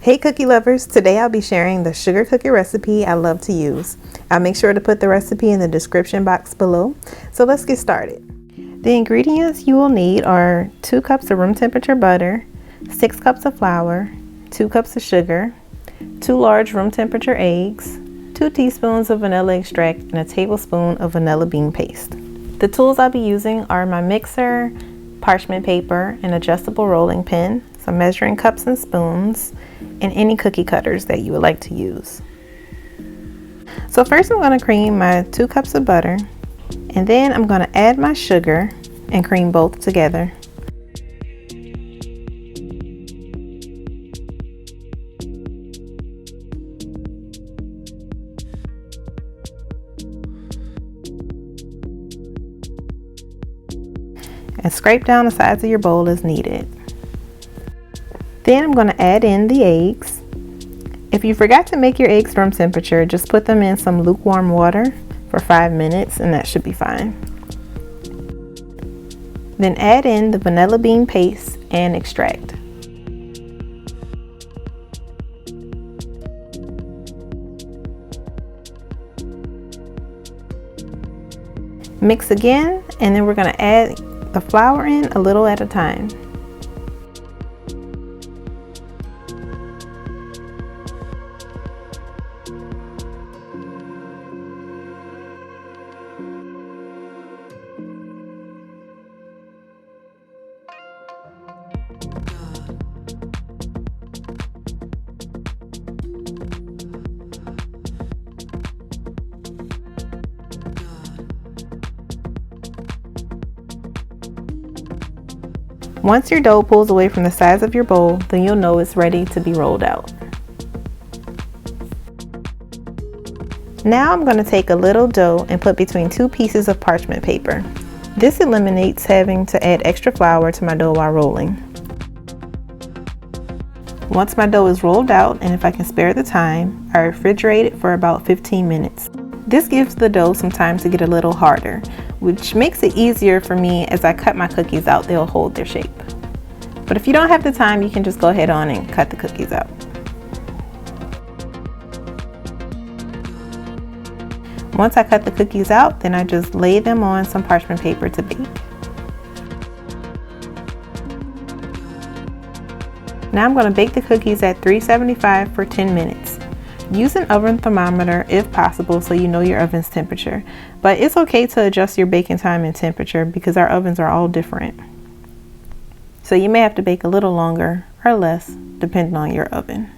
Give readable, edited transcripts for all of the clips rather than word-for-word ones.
Hey cookie lovers, today I'll be sharing the sugar cookie recipe I love to use. I'll make sure to put the recipe in the description box below. So let's get started. The ingredients you will need are 2 cups of room temperature butter, 6 cups of flour, 2 cups of sugar, 2 large room temperature eggs, 2 teaspoons of vanilla extract, and a tablespoon of vanilla bean paste. The tools I'll be using are my mixer, parchment paper, an adjustable rolling pin, some measuring cups and spoons, and any cookie cutters that you would like to use. So first I'm going to cream my 2 cups of butter, and then I'm going to add my sugar and cream both together. And scrape down the sides of your bowl as needed. Then I'm going to add in the eggs. If you forgot to make your eggs room temperature, just put them in some lukewarm water for 5 minutes and that should be fine. Then add in the vanilla bean paste and extract. Mix again, and then we're going to add the flour in a little at a time. Once your dough pulls away from the sides of your bowl, then you'll know it's ready to be rolled out. Now I'm going to take a little dough and put between 2 pieces of parchment paper. This eliminates having to add extra flour to my dough while rolling. Once my dough is rolled out, and if I can spare the time, I refrigerate it for about 15 minutes. This gives the dough some time to get a little harder, which makes it easier for me as I cut my cookies out. They'll hold their shape. But if you don't have the time, you can just go ahead on and cut the cookies out. Once I cut the cookies out, then I just lay them on some parchment paper to bake. Now I'm going to bake the cookies at 375 for 10 minutes. Use an oven thermometer if possible so you know your oven's temperature, but it's okay to adjust your baking time and temperature because our ovens are all different. So you may have to bake a little longer or less depending on your oven.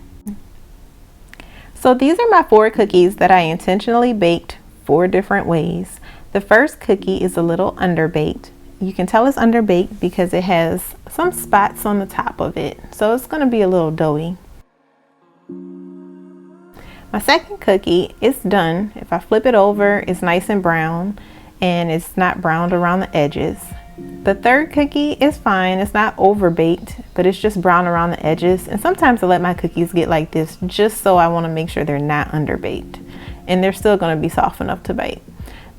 So these are my 4 cookies that I intentionally baked 4 different ways. The first cookie is a little underbaked. You can tell it's underbaked because it has some spots on the top of it, so it's going to be a little doughy. My second cookie is done. If I flip it over, it's nice and brown and it's not browned around the edges. The third cookie is fine. It's not over baked, but it's just brown around the edges. And sometimes I let my cookies get like this just so I want to make sure they're not underbaked and they're still going to be soft enough to bite.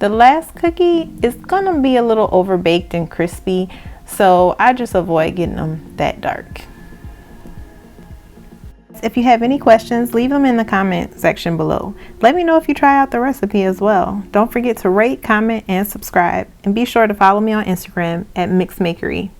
The last cookie is going to be a little over baked and crispy, so I just avoid getting them that dark. If you have any questions, leave them in the comment section below. Let me know if you try out the recipe as well. Don't forget to rate, comment, and subscribe. And be sure to follow me on Instagram at Makery.